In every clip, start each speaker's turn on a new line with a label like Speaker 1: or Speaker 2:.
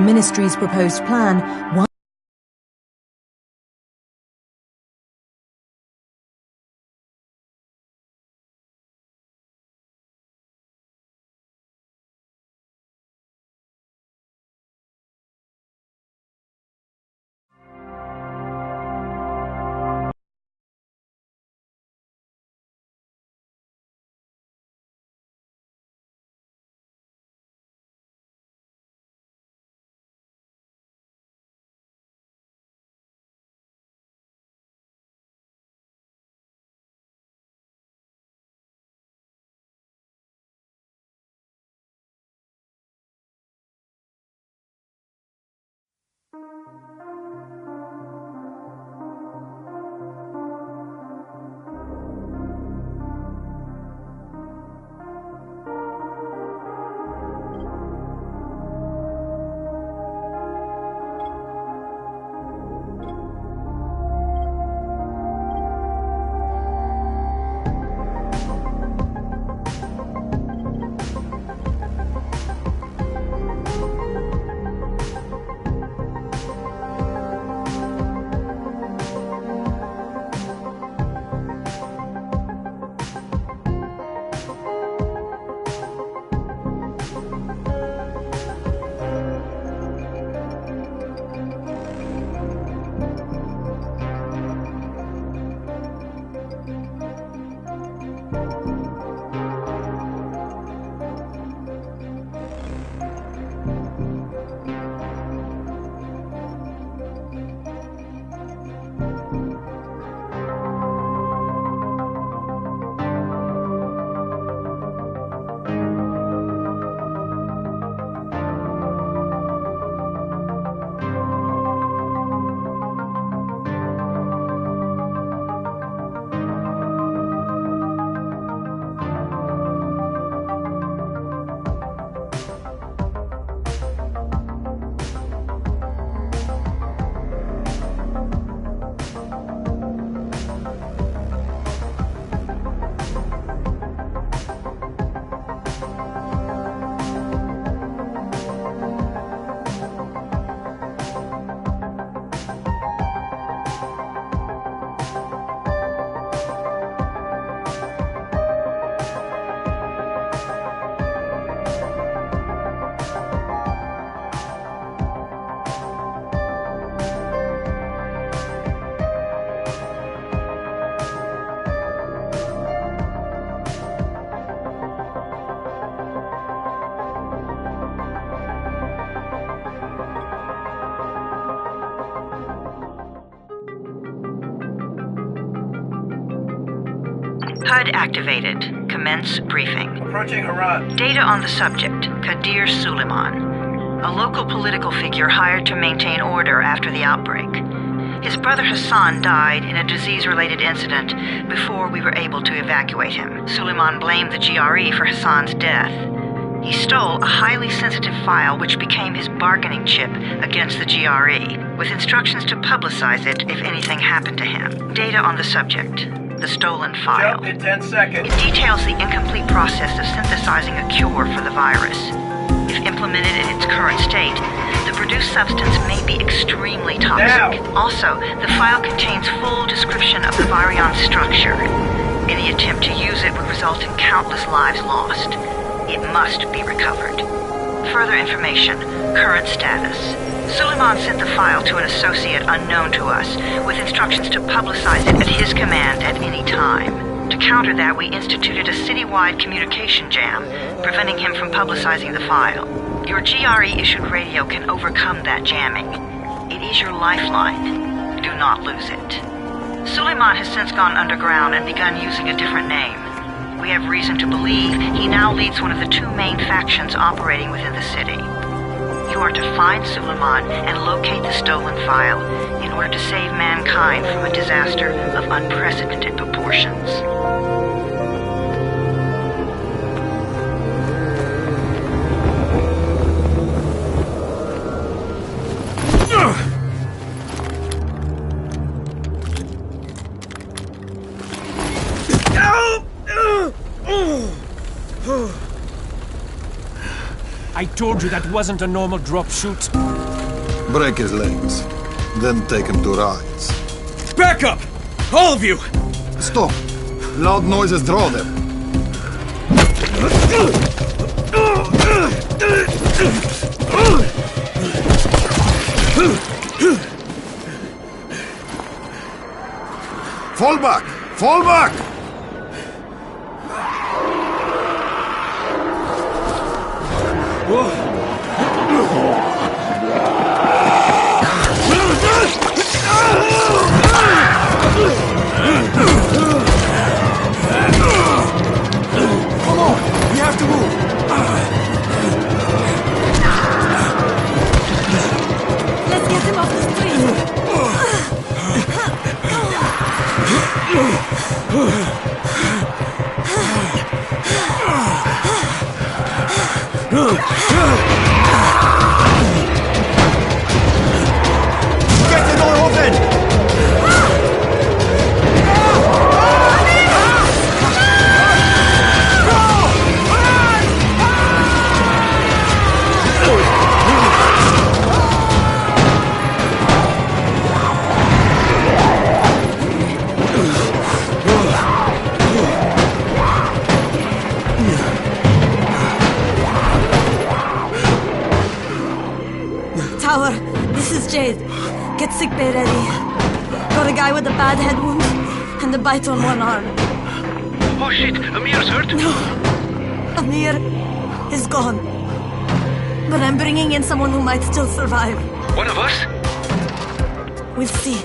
Speaker 1: ministry's proposed plan, one
Speaker 2: HUD activated. Commence briefing.
Speaker 3: Approaching Harad.
Speaker 2: Data on the subject, Kadir Suleiman, a local political figure hired to maintain order after the outbreak. His brother Hassan died in a disease-related incident before we were able to evacuate him. Suleiman blamed the GRE for Hassan's death. He stole a highly sensitive file which became his bargaining chip against the GRE, with instructions to publicize it if anything happened to him. Data on the subject, the stolen file.
Speaker 3: Jump in 10 seconds.
Speaker 2: It details the incomplete process of synthesizing a cure for the virus. If implemented in its current state, the produced substance may be extremely toxic.
Speaker 3: Now.
Speaker 2: Also, the file contains full description of the virion structure. Any attempt to use it would result in countless lives lost. It must be recovered. Further information, current status. Suleiman sent the file to an associate unknown to us, with instructions to publicize it at his command at any time. To counter that, we instituted a citywide communication jam, preventing him from publicizing the file. Your GRE-issued radio can overcome that jamming. It is your lifeline. Do not lose it. Suleiman has since gone underground and begun using a different name. We have reason to believe he now leads one of the two main factions operating within the city. You are to find Suleiman and locate the stolen file in order to save mankind from a disaster of unprecedented proportions.
Speaker 4: I
Speaker 3: I told you that wasn't a normal drop shoot.
Speaker 4: Break his legs. Then take him to rides.
Speaker 3: Back up! All of you!
Speaker 4: Stop! Loud noises draw them. Fall back! Fall back! Come on! We have to move!
Speaker 1: Let's get him off the street.
Speaker 4: Get the door open!
Speaker 1: Tower, this is Jade. Get sickbay ready. Got a guy with a bad head wound and a bite on one arm.
Speaker 5: Oh shit, Amir's hurt?
Speaker 1: No, Amir is gone. But I'm bringing in someone who might still survive.
Speaker 5: One of us?
Speaker 1: We'll see.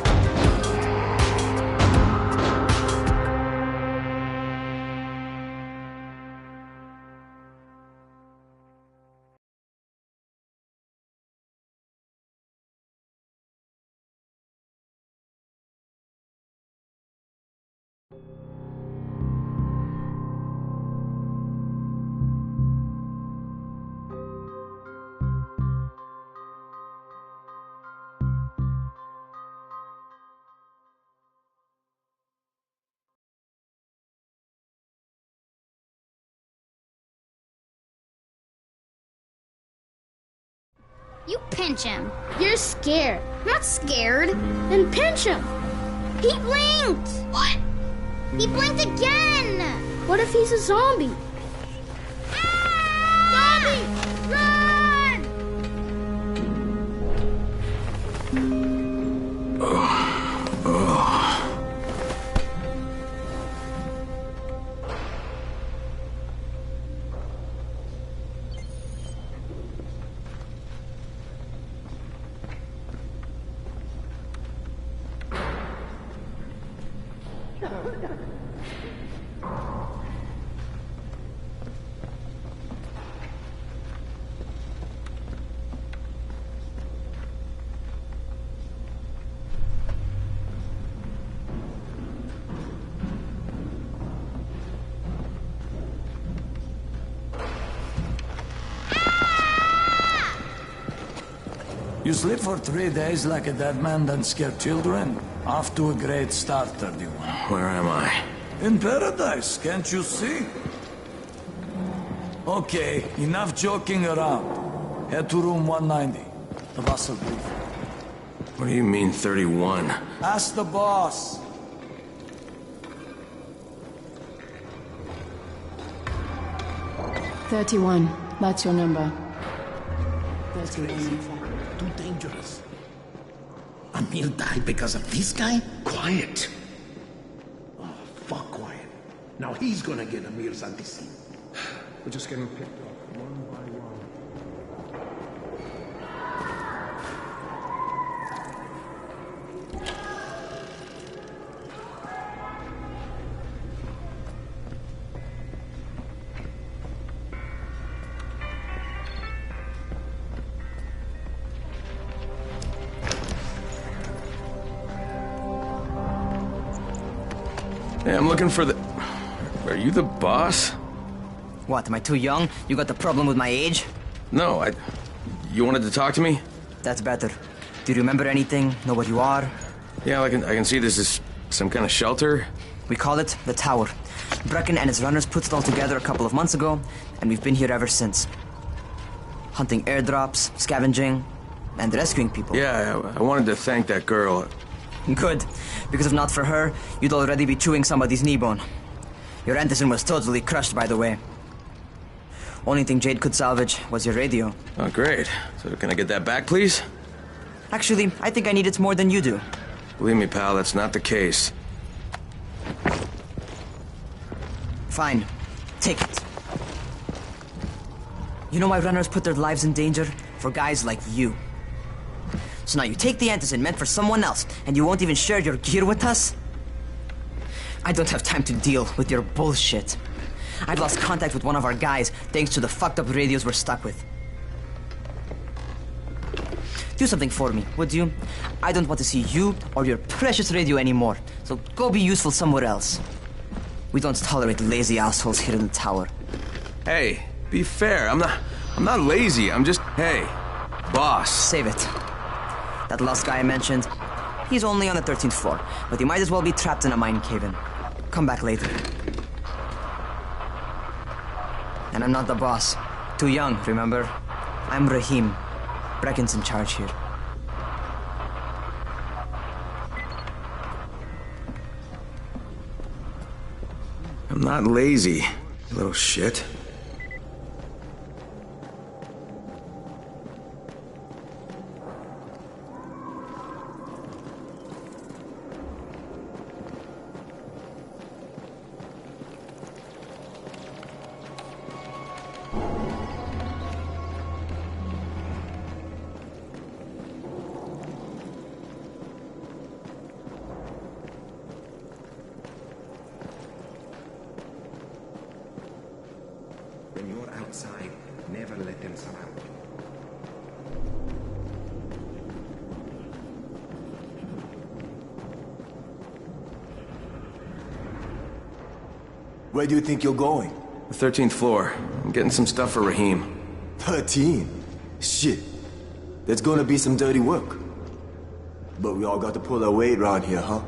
Speaker 6: You pinch him. You're scared. I'm not scared. Then pinch him. He blinked. What? He blinked again. What if he's a zombie? Ah! Zombie! Run!
Speaker 7: You sleep for 3 days like a dead man, then scare children? Off to a great start, 31.
Speaker 5: Where am I?
Speaker 7: In paradise, can't you see? Okay, enough joking around. Head to room 190. The boss will brief.
Speaker 5: What do you mean, 31?
Speaker 7: Ask the boss.
Speaker 8: "31, that's your number. 31, in fact.
Speaker 9: Too dangerous. Amir died because of this guy? Quiet. Oh, fuck quiet. Now he's gonna get Amir's anti-scene.
Speaker 3: We're just getting picked up one by one.
Speaker 5: Hey, I'm looking for the... Are you the boss?
Speaker 10: What, am I too young? You got the problem with my age?
Speaker 5: No, You wanted to talk to me?
Speaker 10: That's better. Do you remember anything? Know what you are?
Speaker 5: Yeah, I can see this is some kind of shelter.
Speaker 10: We call it the Tower. Brecken and his runners put it all together a couple of months ago, and we've been here ever since. hunting airdrops, scavenging, and rescuing people.
Speaker 5: Yeah, I wanted to thank that girl.
Speaker 10: Good, because if not for her, you'd already be chewing somebody's knee bone. Your Anderson was totally crushed, by the way. Only thing Jade could salvage was your radio.
Speaker 5: Oh, great. So can I get that back, please?
Speaker 10: Actually, I think I need it more than you do.
Speaker 5: Believe me, pal, that's not the case.
Speaker 10: Fine. Take it. You know why runners put their lives in danger? For guys like you. So now you take the Anderson meant for someone else, and you won't even share your gear with us? I don't have time to deal with your bullshit. I've lost contact with one of our guys thanks to the fucked up radios we're stuck with. Do something for me, would you? I don't want to see you or your precious radio anymore, so go be useful somewhere else. We don't tolerate lazy assholes here in the tower.
Speaker 5: Hey, be fair. I'm not lazy. I'm just, hey, boss.
Speaker 10: Save it. That last guy I mentioned, he's only on the 13th floor, but he might as well be trapped in a mine cave-in. Come back later. And I'm not the boss. Too young, remember? I'm Rahim. Brecken's in charge here.
Speaker 5: I'm not lazy, you little shit.
Speaker 11: When you're outside, never let them surround you.
Speaker 12: Where do you think you're going?
Speaker 5: The 13th floor. I'm getting some stuff for Rahim.
Speaker 12: 13? Shit. There's gonna be some dirty work. But we all got to pull our weight around here, huh?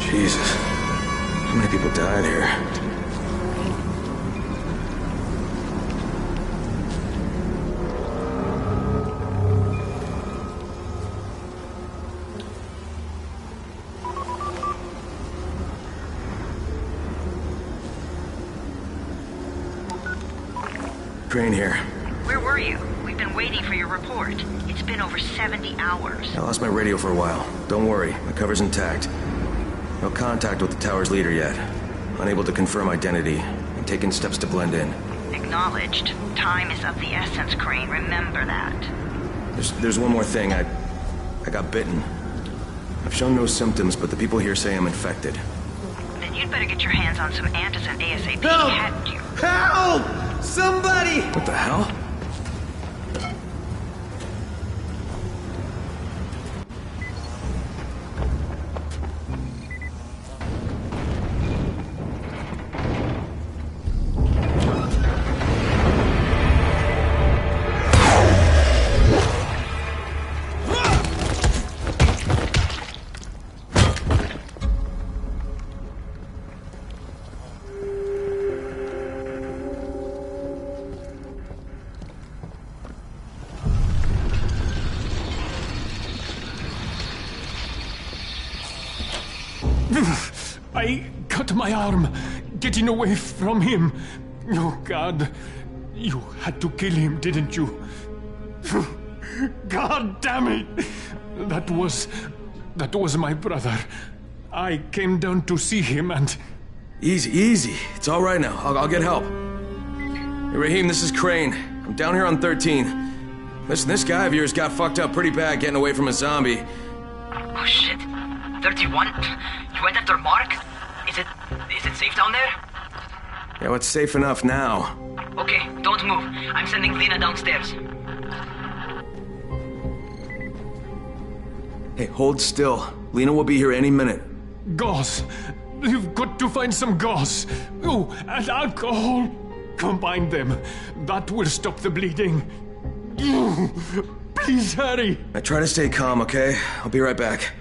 Speaker 5: Jesus. How many people died here? Crane here.
Speaker 2: Where were you? We've been waiting for your report. It's been over 70 hours.
Speaker 5: I lost my radio for a while. Don't worry, my cover's intact. No contact with the tower's leader yet. Unable to confirm identity. I'm taking steps to blend in.
Speaker 2: Acknowledged. Time is of the essence, Crane. Remember that.
Speaker 5: There's one more thing. I got bitten. I've shown no symptoms, but the people here say I'm infected.
Speaker 2: Then you'd better get your hands on some Antizin ASAP,
Speaker 9: Help!
Speaker 2: hadn't you?
Speaker 9: Help! Somebody!
Speaker 5: What the hell?
Speaker 3: I cut my arm, getting away from him. Oh, God. You had to kill him, didn't you? God damn it! That was my brother. I came down to see him and...
Speaker 5: Easy. It's all right now. I'll get help. Hey, Rahim, this is Crane. I'm down here on 13. Listen, this guy of yours got fucked up pretty bad getting away from a zombie.
Speaker 10: Oh, shit. 31? You went after Mark? Is it safe down there?
Speaker 5: Yeah, well, it's safe enough now.
Speaker 10: Okay, don't move. I'm sending Lena downstairs.
Speaker 5: Hey, hold still. Lena will be here any minute.
Speaker 3: Gauze. You've got to find some gauze. Oh, and alcohol. Combine them. That will stop the bleeding. No! Please hurry!
Speaker 5: Now try to stay calm, okay? I'll be right back.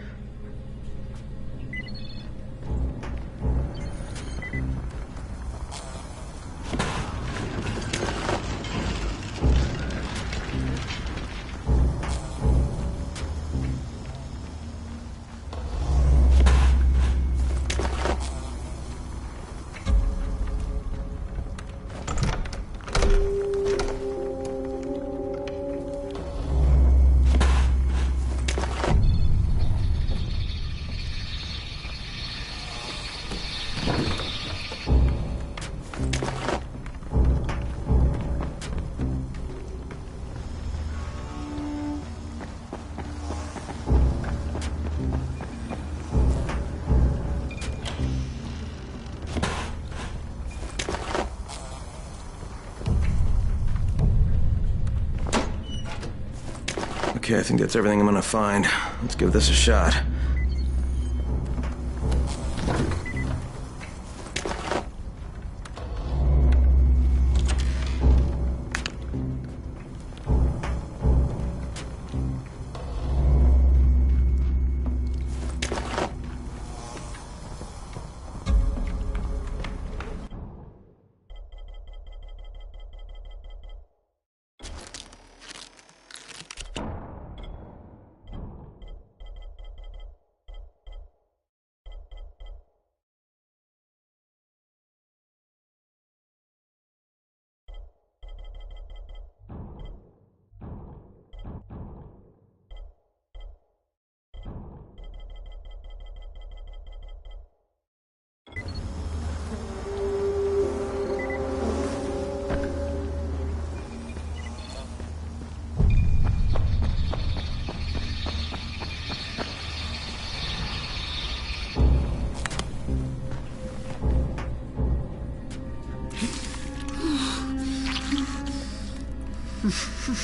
Speaker 5: Okay, I think that's everything I'm gonna find. Let's give this a shot.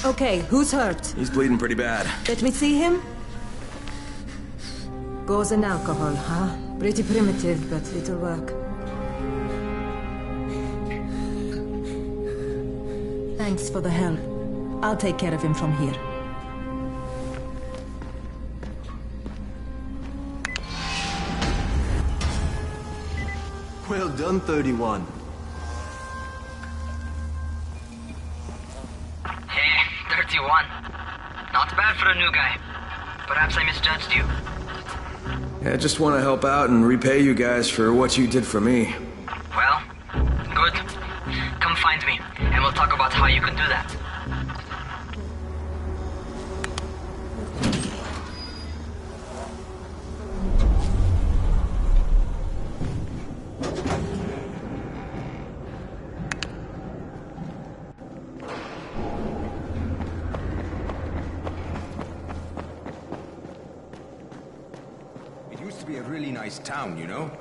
Speaker 1: Okay, who's hurt?
Speaker 5: He's bleeding pretty bad.
Speaker 1: Let me see him. Gauze and alcohol, huh? Pretty primitive, but it'll work. Thanks for the help. I'll take care of him from here.
Speaker 12: Well done, 31.
Speaker 10: Hey, 31. Not bad for a new guy. Perhaps I misjudged you.
Speaker 5: Yeah, I just want to help out and repay you guys for what you did for me.
Speaker 10: Well, good. Come find me, and we'll talk about how you can do that.
Speaker 11: It used to be a really nice town, you know?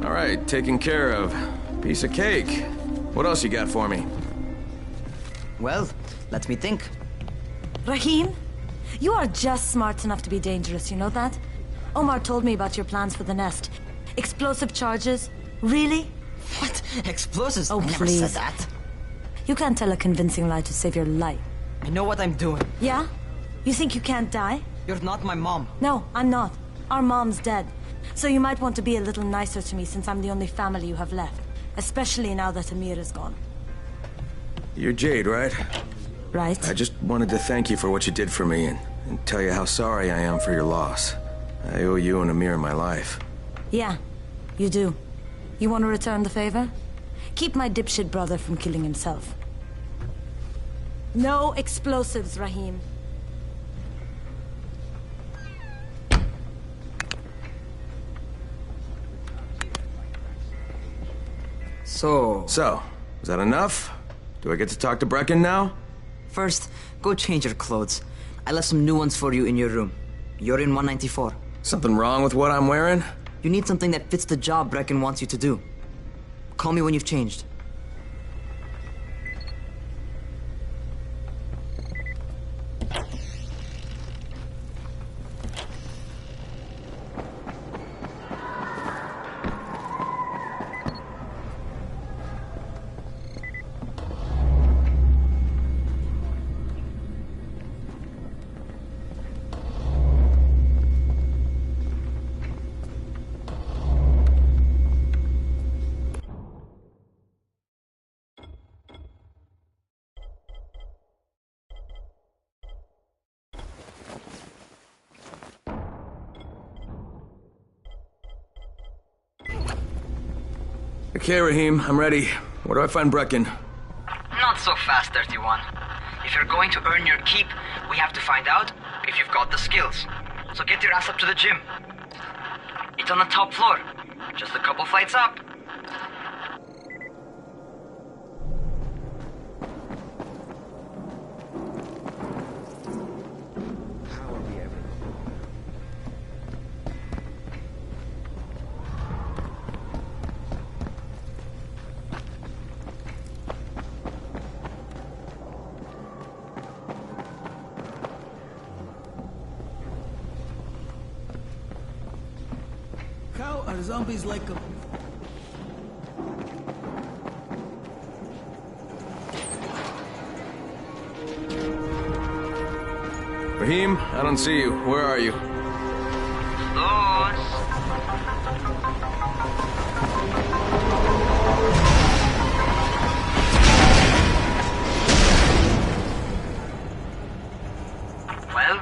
Speaker 5: All right, taken care of. Piece of cake. What else you got for me?
Speaker 10: Well, let me think.
Speaker 1: Rahim, you are just smart enough to be dangerous, you know that? Omar told me about your plans for the nest. Explosive charges? Really?
Speaker 10: What? Explosives?
Speaker 1: Oh,
Speaker 10: I never
Speaker 1: please.
Speaker 10: said that.
Speaker 1: You can't tell a convincing lie to save your life.
Speaker 10: I know what I'm doing.
Speaker 1: Yeah? You think you can't die?
Speaker 10: You're not my mom.
Speaker 1: No, I'm not. Our mom's dead. So you might want to be a little nicer to me since I'm the only family you have left. Especially now that Amir is gone.
Speaker 5: You're Jade, right?
Speaker 1: Right.
Speaker 5: I just wanted to thank you for what you did for me and tell you how sorry I am for your loss. I owe you and Amir my life.
Speaker 1: Yeah, you do. You want to return the favor? Keep my dipshit brother from killing himself. No explosives, Rahim.
Speaker 10: So,
Speaker 5: is that enough? Do I get to talk to Brecken now?
Speaker 10: first, go change your clothes. I left some new ones for you in your room. You're in 194.
Speaker 5: Something wrong with what I'm wearing?
Speaker 10: You need something that fits the job Brecken wants you to do. Call me when you've changed.
Speaker 5: Okay, Rahim, I'm ready. Where do I find Brecken?
Speaker 10: Not so fast, 31. If you're going to earn your keep, we have to find out if you've got the skills. So get your ass up to the gym. It's on the top floor. Just a couple flights up.
Speaker 7: How are zombies like a...
Speaker 5: Rahim, I don't see you. Where are you?
Speaker 10: Well,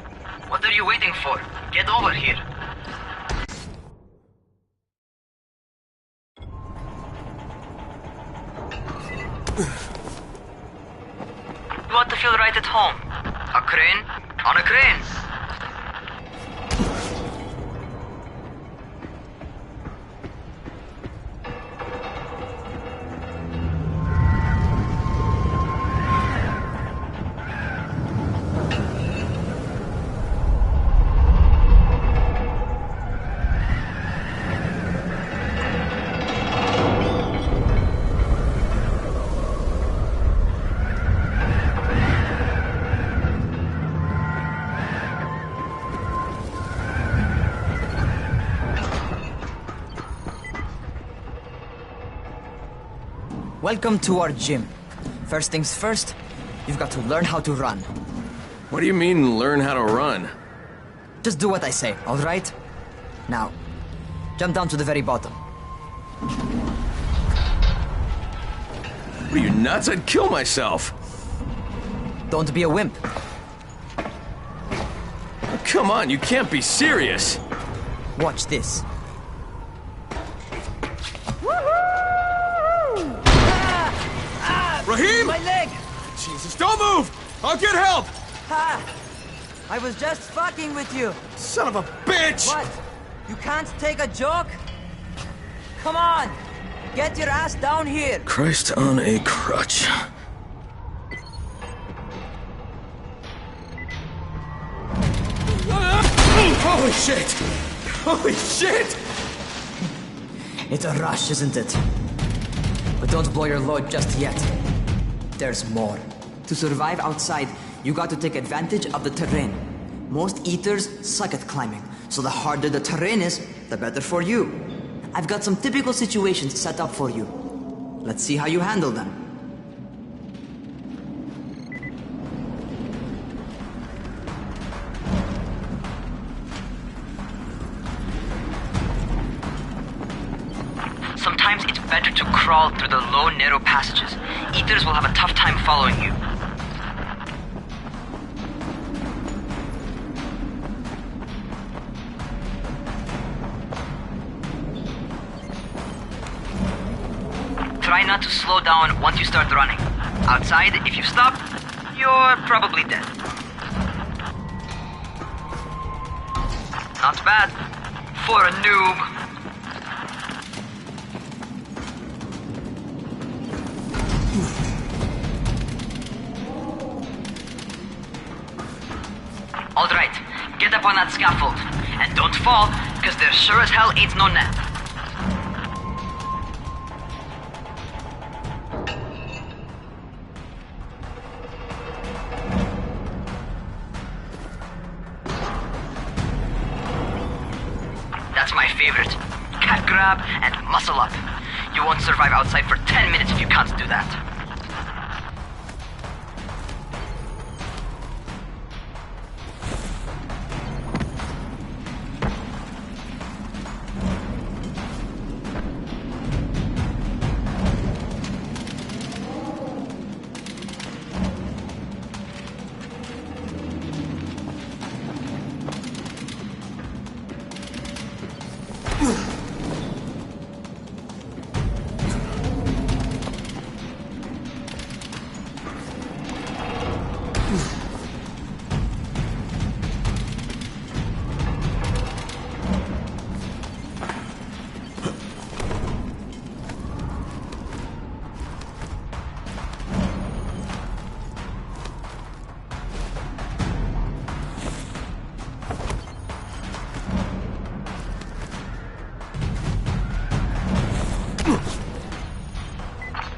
Speaker 10: what are you waiting for? Get over here. You want to feel right at home. A crane on a crane. Welcome to our gym. First things first, you've got to learn how to run.
Speaker 5: What do you mean, learn how to run?
Speaker 10: Just do what I say, all right? Now, jump down to the very bottom.
Speaker 5: What are you, nuts? I'd kill myself.
Speaker 10: Don't be a wimp.
Speaker 5: Oh, come on, you can't be serious.
Speaker 10: Watch this.
Speaker 5: Rahim!
Speaker 10: My leg!
Speaker 5: Jesus, don't move! I'll get help!
Speaker 10: Ha! I was just fucking with you.
Speaker 5: Son of a bitch!
Speaker 10: What? You can't take a joke? Come on! Get your ass down here!
Speaker 5: Christ on a crutch. Holy shit! Holy shit!
Speaker 10: It's a rush, isn't it? But don't blow your load just yet. There's more. To survive outside, you got to take advantage of the terrain. Most eaters suck at climbing, so the harder the terrain is, the better for you. I've got some typical situations set up for you. Let's see how you handle them. Sometimes it's better to crawl through the low, narrow passages. Eaters will have a tough time following you. Try not to slow down once you start running. Outside, if you stop, you're probably dead. Not bad for a noob. All right, get up on that scaffold. And don't fall, because there sure as hell ain't no net. That's my favorite. Cat grab and muscle up. You won't survive outside for 10 minutes if you can't do that.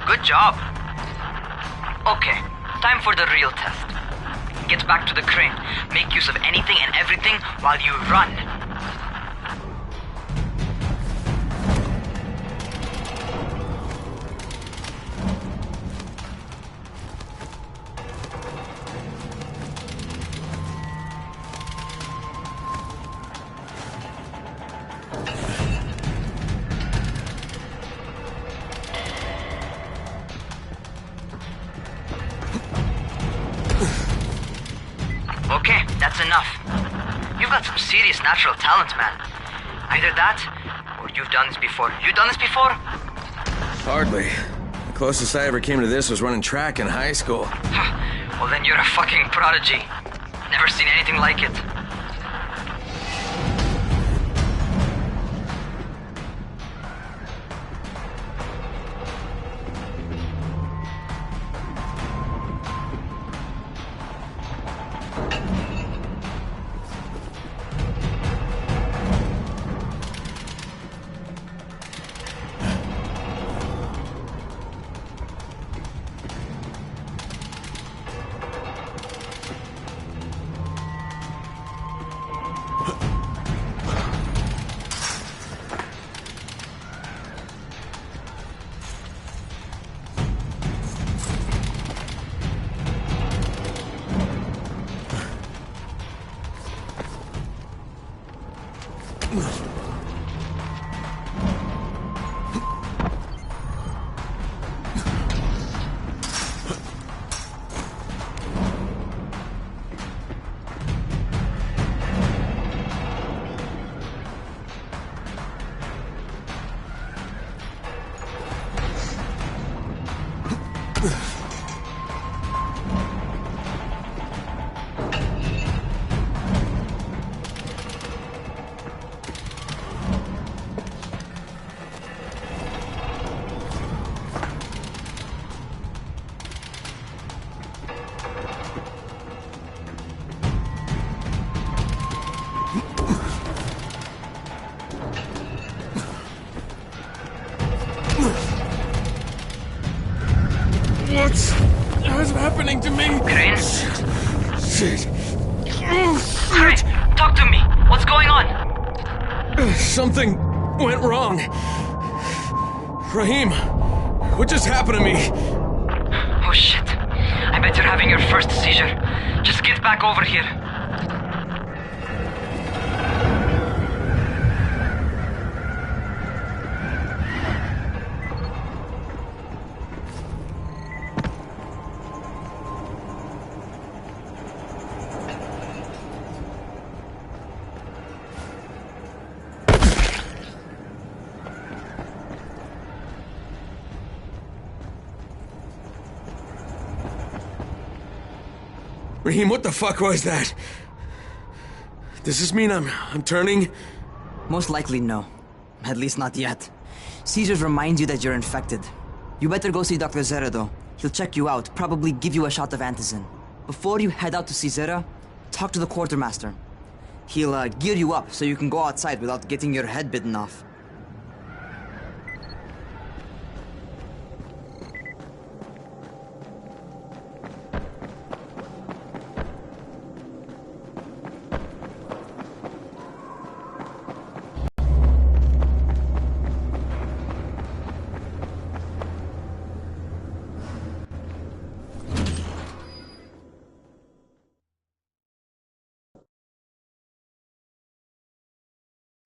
Speaker 10: Good job. Okay, time for the real test. Get back to the crane. Make use of anything and everything while you run. Okay, that's enough. You've got some serious natural talent, man. Either that, or you've done this before. You done this before?
Speaker 5: Hardly. The closest I ever came to this was running track in high school.
Speaker 10: Well, then you're a fucking prodigy. Never seen anything like it.
Speaker 3: What's happening to me?
Speaker 10: Crane?
Speaker 3: Shit.
Speaker 10: Crane, talk to me. What's going on?
Speaker 5: Something went wrong. Rahim, what just happened to me?
Speaker 10: Oh shit. I bet you're having your first seizure. Just get back over here.
Speaker 5: Rahim, what the fuck was that? Does this mean I'm turning?
Speaker 10: Most likely no. At least not yet. Seizures remind you that you're infected. You better go see Dr. Zera though. He'll check you out, probably give you a shot of antizin. Before you head out to see Zera, talk to the quartermaster. He'll gear you up so you can go outside without getting your head bitten off.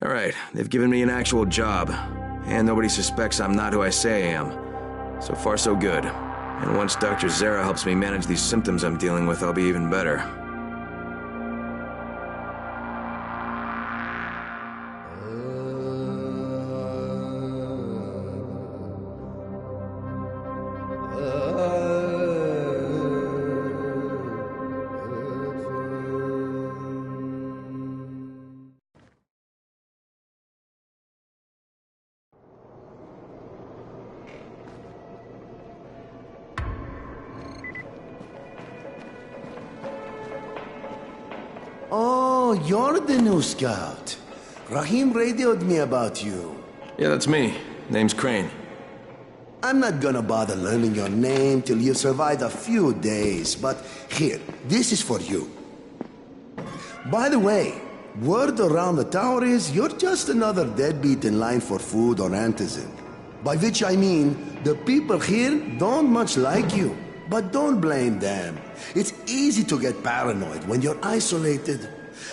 Speaker 5: All right, they've given me an actual job, and nobody suspects I'm not who I say I am. So far, so good. And once Dr. Zera helps me manage these symptoms I'm dealing with, I'll be even better.
Speaker 9: Oh, you're the new scout. Rahim radioed me about you.
Speaker 5: Yeah, that's me. Name's Crane.
Speaker 13: I'm not gonna bother learning your name till you've survived a few days, but here, this is for you. By the way, word around the tower is you're just another deadbeat in line for food or Antizin. By which I mean, the people here don't much like you. But don't blame them. It's easy to get paranoid when you're isolated.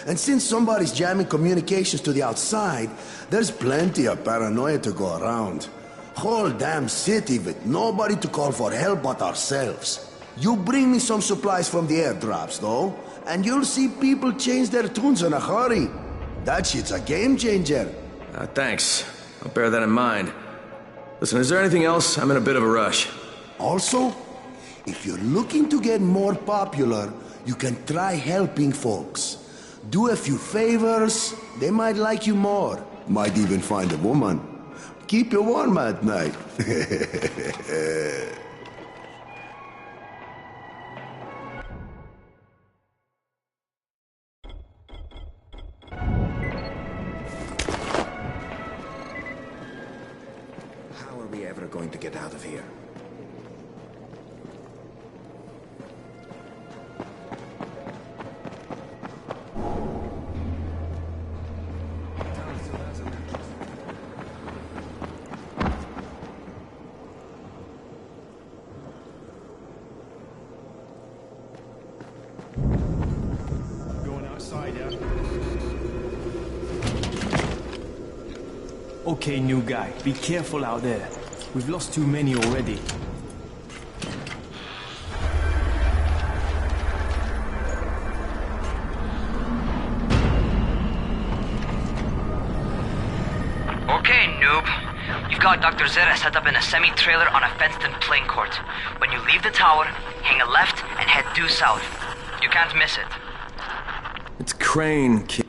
Speaker 13: And since somebody's jamming communications to the outside, there's plenty of paranoia to go around. Whole damn city with nobody to call for help but ourselves. You bring me some supplies from the airdrops, though, and you'll see people change their tunes in a hurry. That shit's a game changer.
Speaker 5: Thanks. I'll bear that in mind. Listen, is there anything else? I'm in a bit of a rush.
Speaker 13: Also, if you're looking to get more popular, you can try helping folks. Do a few favors, they might like you more. Might even find a woman. Keep you warm at night.
Speaker 11: How are we ever going to get out of here?
Speaker 3: Okay, new guy, be careful out there. We've lost too many already.
Speaker 10: Okay, noob. You've got Dr. Zera set up in a semi-trailer on a fenced-in playing court. When you leave the tower, hang a left and head due south. You can't miss it.
Speaker 5: It's Crane, kid.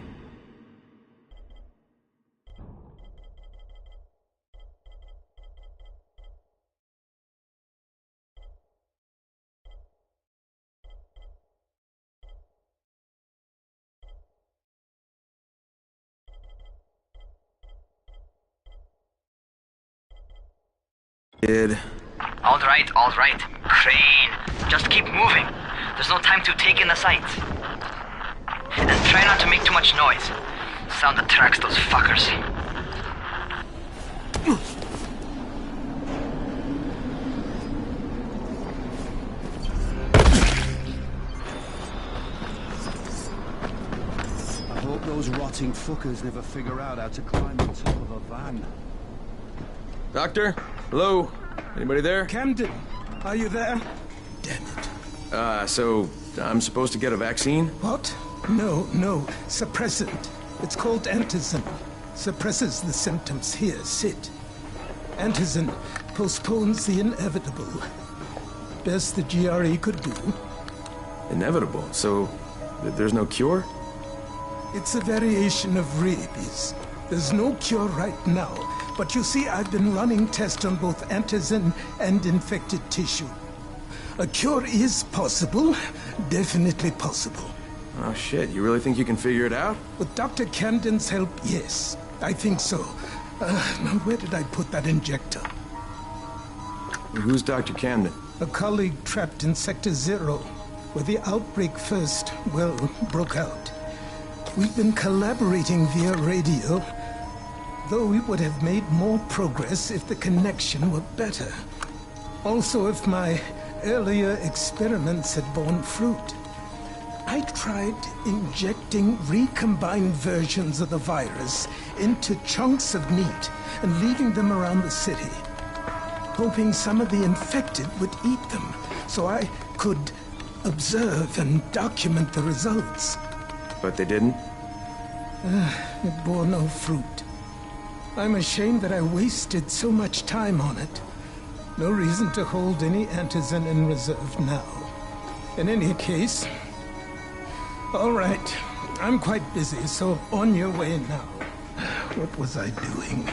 Speaker 10: All right. Crane. Just keep moving. There's no time to take in the sights. And try not to make too much noise. Sound attracts those fuckers.
Speaker 14: I hope those rotting fuckers never figure out how to climb on top of a van.
Speaker 5: Doctor? Hello? Anybody there?
Speaker 15: Camden, are you there? Damn it.
Speaker 5: So I'm supposed to get a vaccine?
Speaker 15: What? No. Suppressant. It's called Antizin. Suppresses the symptoms. Here, sit. Antizin postpones the inevitable. Best the GRE could do.
Speaker 5: Inevitable? So there's no cure?
Speaker 15: It's a variation of rabies. There's no cure right now. But you see, I've been running tests on both Antizin and infected tissue. A cure is possible. Definitely possible.
Speaker 5: Oh shit, you really think you can figure it out?
Speaker 15: With Dr. Camden's help, yes. I think so. Now where did I put that injector?
Speaker 5: Who's Dr. Camden?
Speaker 15: A colleague trapped in Sector 0, where the outbreak first, broke out. We've been collaborating via radio, though we would have made more progress if the connection were better. Also, if my earlier experiments had borne fruit. I tried injecting recombined versions of the virus into chunks of meat and leaving them around the city, hoping some of the infected would eat them so I could observe and document the results.
Speaker 5: But they didn't?
Speaker 15: It bore no fruit. I'm ashamed that I wasted so much time on it. No reason to hold any Antizin in reserve now. In any case, all right, I'm quite busy, so on your way now. What was I doing?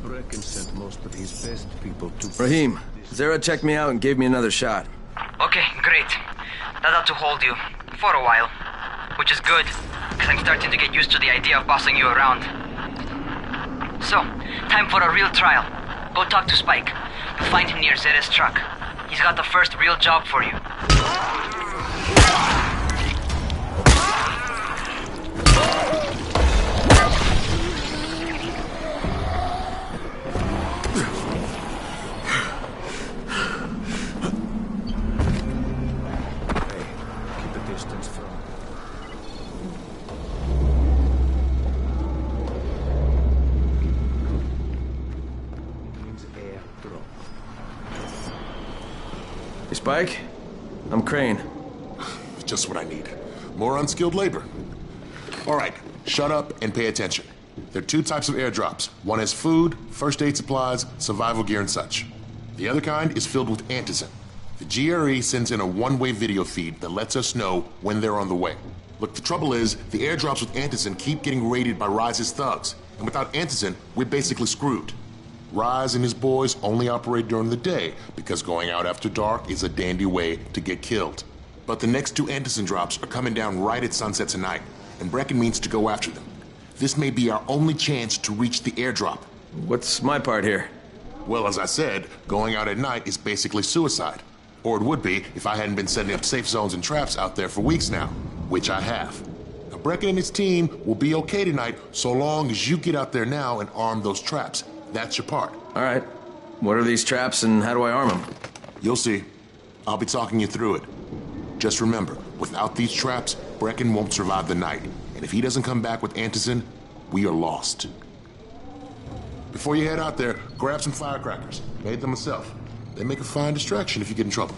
Speaker 14: Brecken sent most of his best people to...
Speaker 5: Rahim, Zera checked me out and gave me another shot.
Speaker 10: Okay, great. That ought to hold you. For a while. Which is good, because because I'm starting to get used to the idea of bossing you around. So, time for a real trial. Go talk to Spike. You'll find him near Zed's truck. He's got the first real job for you.
Speaker 5: Spike? I'm Crane.
Speaker 16: Just what I need. More unskilled labor. All right, shut up and pay attention. There are two types of airdrops. One has food, first aid supplies, survival gear, and such. The other kind is filled with antizin. The GRE sends in a one-way video feed that lets us know when they're on the way. Look, the trouble is, the airdrops with antizin keep getting raided by Rise's thugs. And without antizin, we're basically screwed. Rise and his boys only operate during the day because going out after dark is a dandy way to get killed. But the next two antizin drops are coming down right at sunset tonight, and Brecken means to go after them. This may be our only chance to reach the airdrop.
Speaker 5: What's my part here?
Speaker 16: Well, as I said, going out at night is basically suicide. Or it would be if I hadn't been setting up safe zones and traps out there for weeks now, which I have. Now, Brecken and his team will be okay tonight so long as you get out there now and arm those traps. That's your part.
Speaker 5: All right. What are these traps and how do I arm them?
Speaker 16: You'll see. I'll be talking you through it. Just remember, without these traps, Brecken won't survive the night. And if he doesn't come back with antizin, we are lost. Before you head out there, grab some firecrackers. Made them myself. They make a fine distraction if you get in trouble.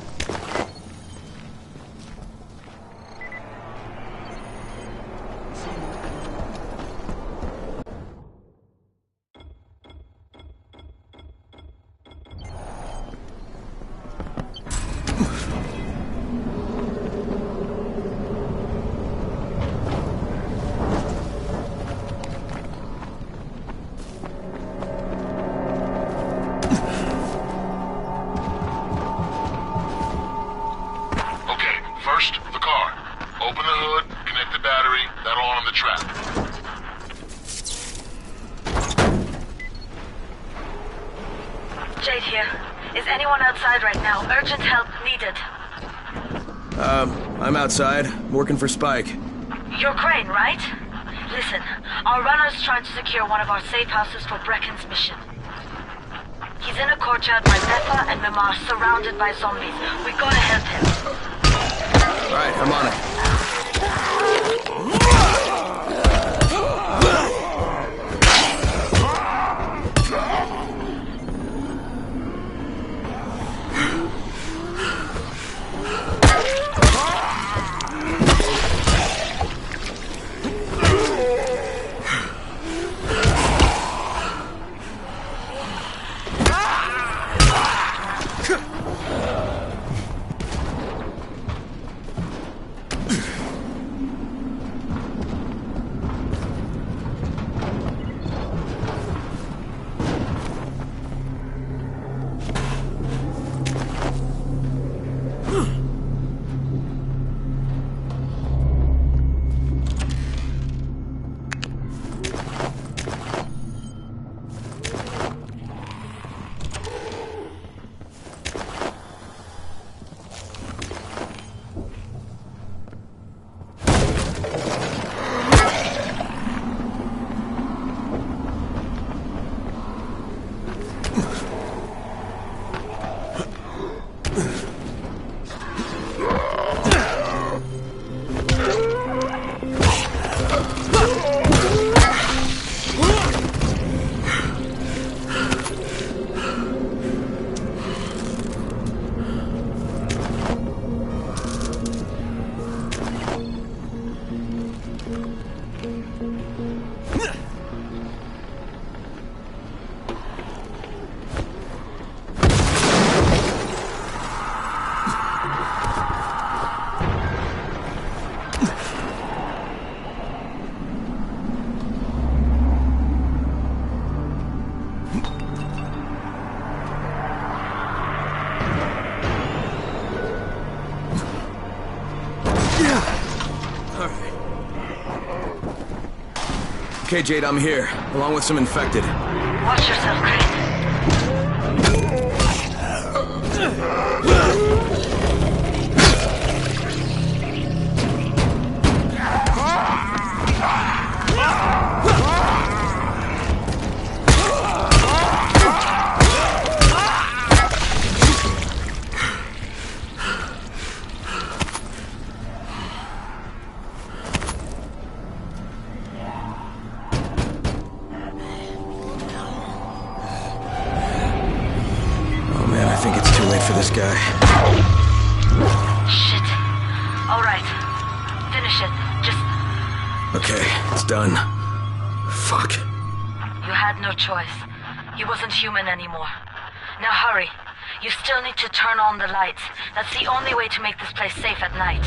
Speaker 16: First, the car. Open the hood, connect the battery, that'll arm the trap.
Speaker 1: Jade here. Is anyone outside right now? Urgent help needed.
Speaker 5: I'm outside, working for Spike.
Speaker 1: You're Crane, right? Listen, our runner's trying to secure one of our safe houses for Brecken's mission. He's in a courtyard by Neffa and Mimar, surrounded by zombies. We gotta help him.
Speaker 5: All right, I'm on it. Okay, Jade, I'm here, along with some infected.
Speaker 1: Watch yourself, Crane.
Speaker 5: For this guy.
Speaker 1: Shit. All right. Finish it. Just...
Speaker 5: Okay, it's done. Fuck.
Speaker 1: You had no choice. He wasn't human anymore. Now hurry. You still need to turn on the lights. That's the only way to make this place safe at night.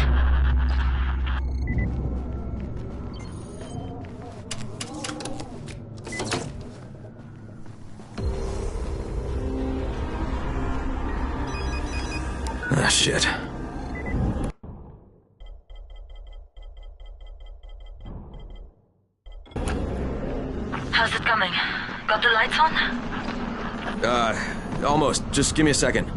Speaker 5: Ah, shit.
Speaker 1: How's it coming? Got the lights on?
Speaker 5: Almost. Just give me a second.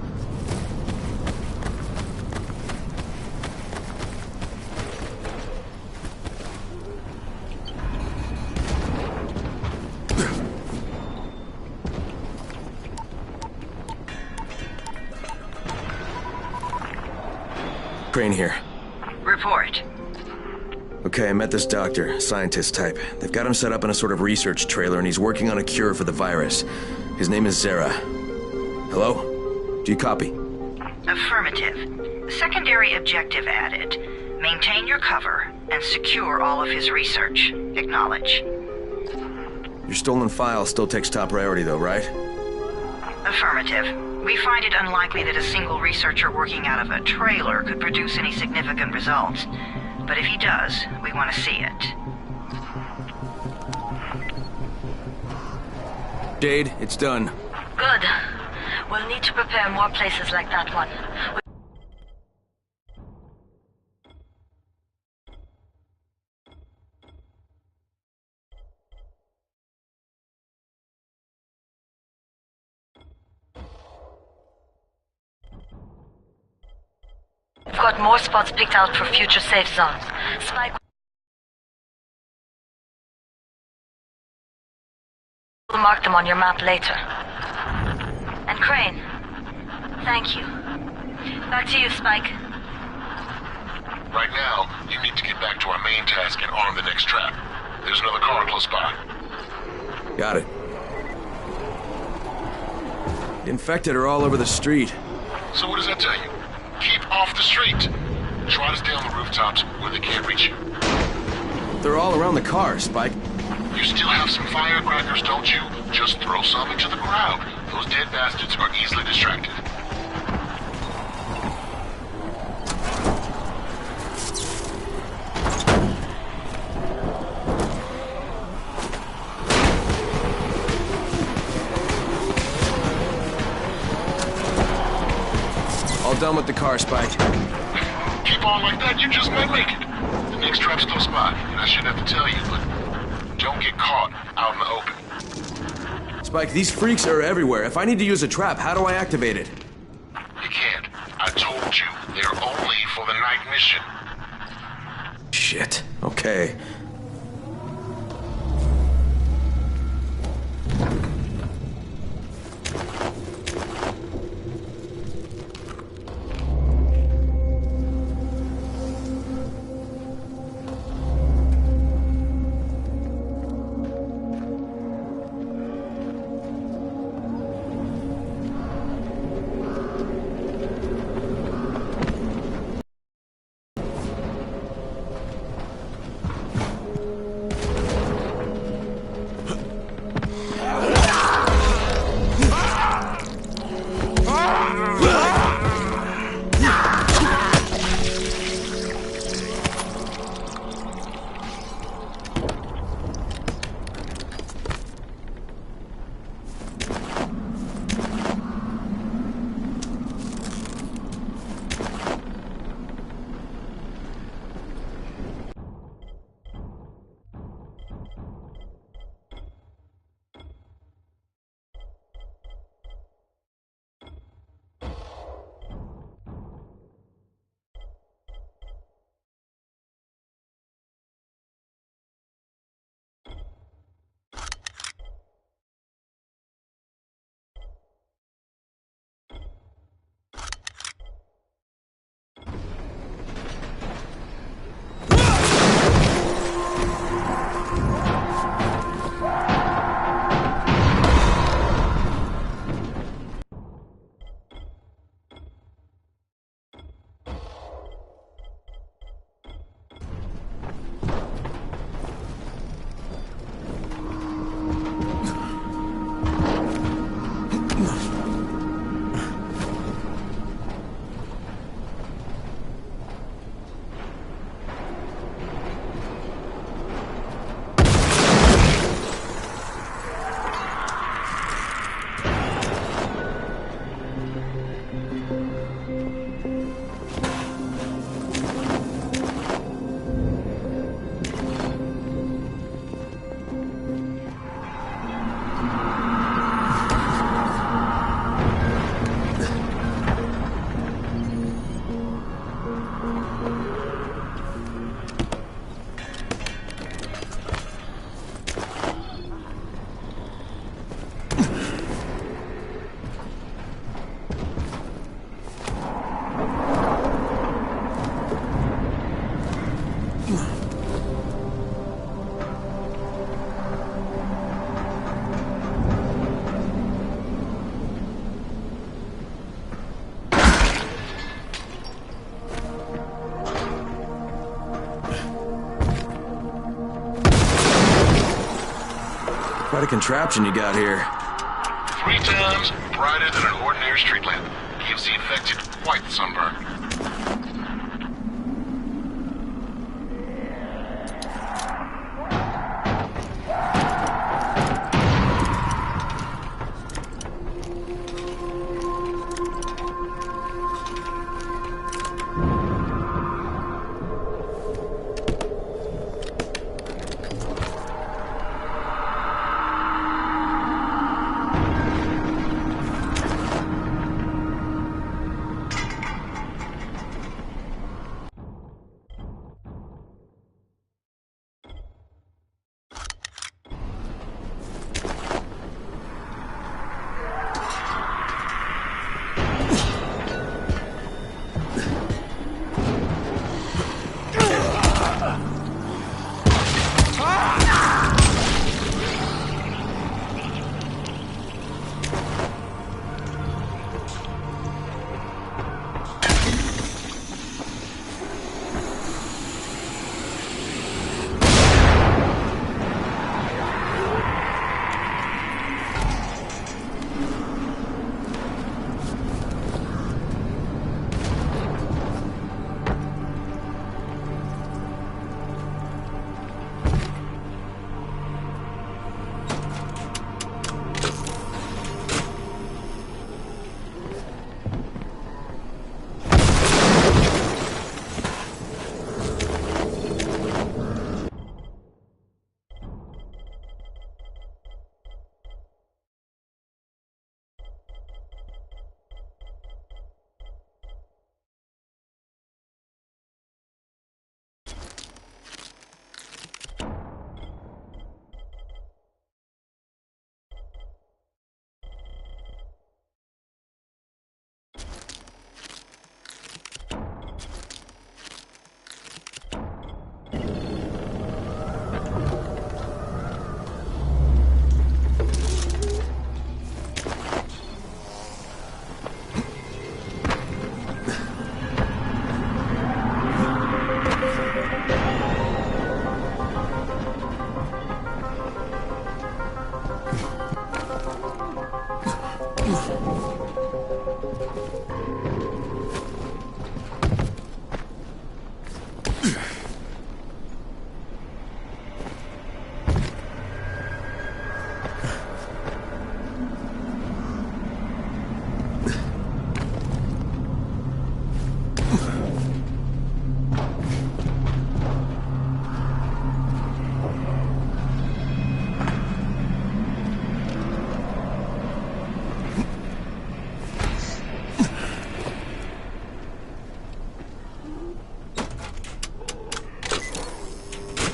Speaker 5: Crane here.
Speaker 2: Report.
Speaker 5: Okay, I met this doctor, scientist type. They've got him set up in a sort of research trailer, and he's working on a cure for the virus. His name is Zere. Hello? Do you copy?
Speaker 2: Affirmative. Secondary objective added. Maintain your cover and secure all of his research. Acknowledge.
Speaker 5: Your stolen file still takes top priority, though, right?
Speaker 2: Affirmative. We find it unlikely that a single researcher working out of a trailer could produce any significant results. But if he does, we want to see it.
Speaker 5: Jade, it's done.
Speaker 1: Good. We'll need to prepare more places like that one. We've got more spots picked out for future safe zones. Spike will mark them on your map later. And Crane, thank you. Back to you, Spike.
Speaker 16: Right now, you need to get back to our main task and arm the next trap. There's another car close by.
Speaker 5: Got it. The infected are all over the street.
Speaker 16: So what does that tell you? Keep off the street. Try to stay on the rooftops where they can't reach you.
Speaker 5: They're all around the car, Spike.
Speaker 16: You still have some firecrackers, don't you? Just throw some into the crowd. Those dead bastards are easily distracted.
Speaker 5: All done with the car, Spike.
Speaker 16: Keep on like that, you just might make it. The next trap's close by, and I shouldn't have to tell you, but don't get caught out in the open.
Speaker 5: Spike, these freaks are everywhere. If I need to use a trap, how do I activate it?
Speaker 16: You can't. I told you, they're only for the night mission.
Speaker 5: Shit. Okay. Quite a contraption you got here.
Speaker 16: 3 times brighter than an ordinary street lamp. Gives the infected quite the sunburn.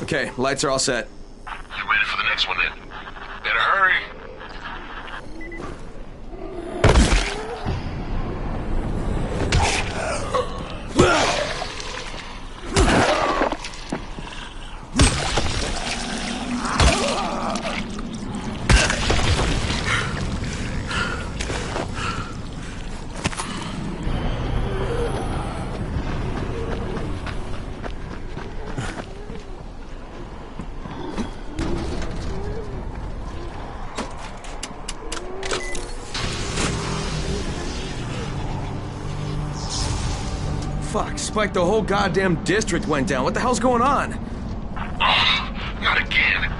Speaker 5: Okay, lights are all set.
Speaker 16: You ready for the next one then? Better hurry.
Speaker 5: Fuck, Spike, the whole goddamn district went down. What the hell's going on?
Speaker 16: Oh, not again.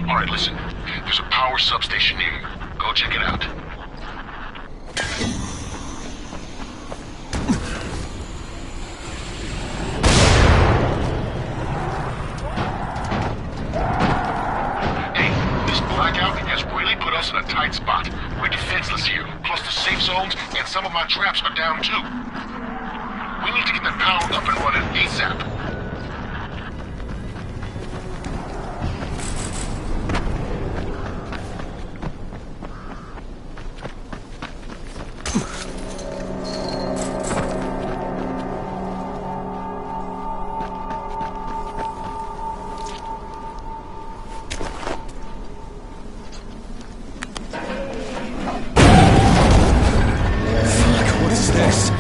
Speaker 16: All right, listen. There's a power substation near you. Go check it out. Hey, this blackout has really put us in a tight spot. We're defenseless here. Plus the safe zones and some of my traps are down too. We need to get that power up and running ASAP.
Speaker 5: Fuck, what is this?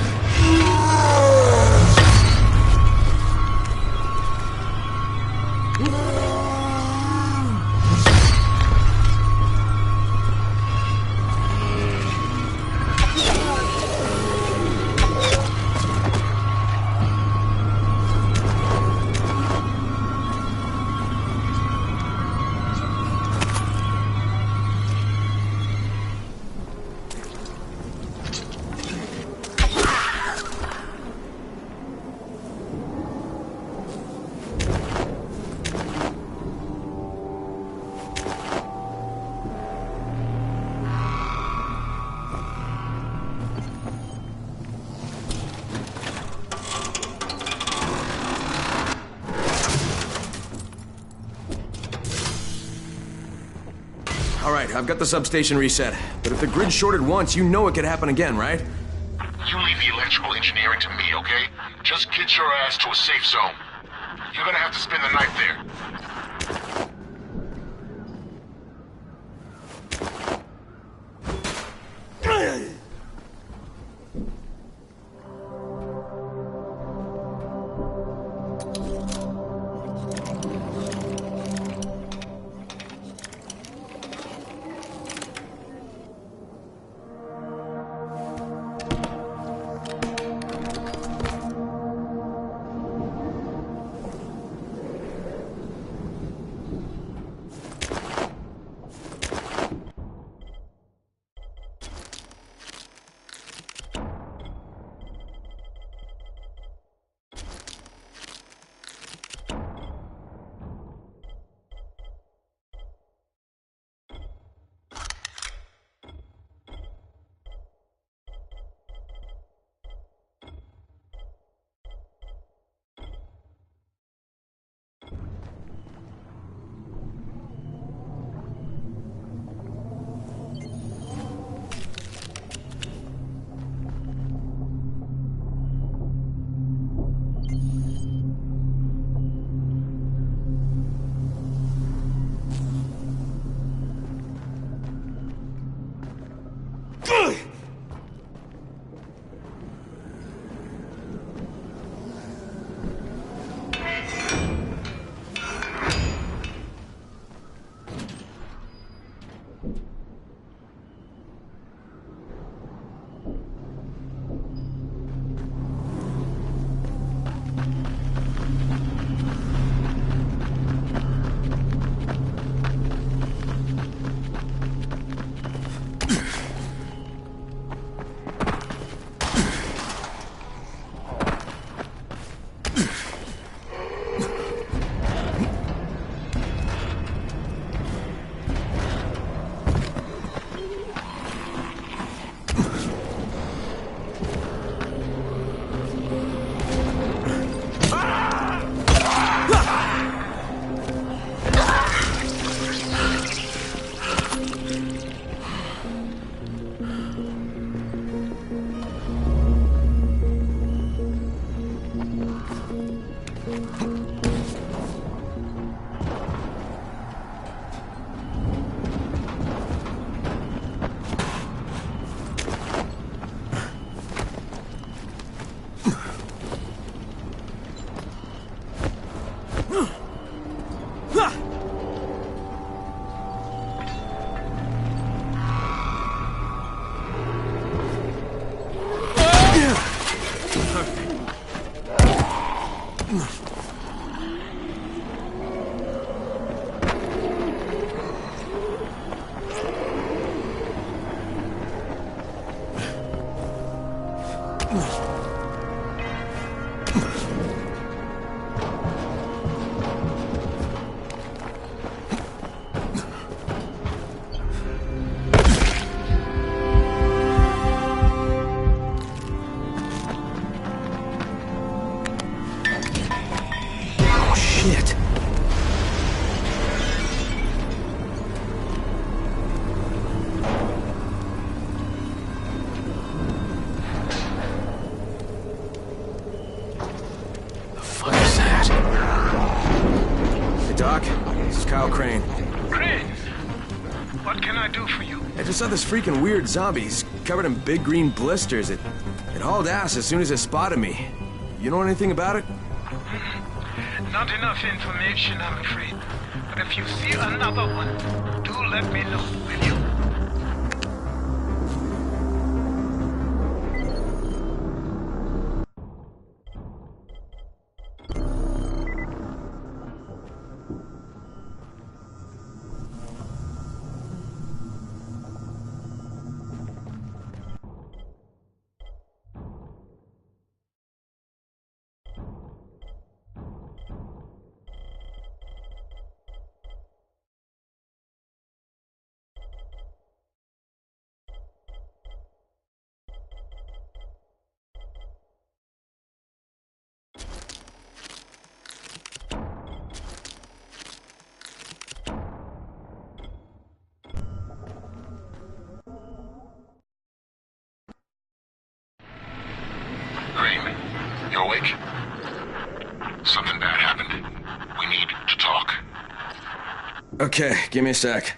Speaker 5: Alright, I've got the substation reset. But if the grid shorted once, you know it could happen again, right?
Speaker 16: You leave the electrical engineering to me, okay? Just get your ass to a safe zone. You're gonna have to spend the night there.
Speaker 5: I saw this freaking weird zombie. He's covered in big green blisters. It hauled ass as soon as it spotted me. You know anything about it?
Speaker 15: Not enough information, I'm afraid. But if you see another one, do let me know, will you?
Speaker 16: awake? Something bad happened. We need to talk.
Speaker 5: Okay, give me a sec.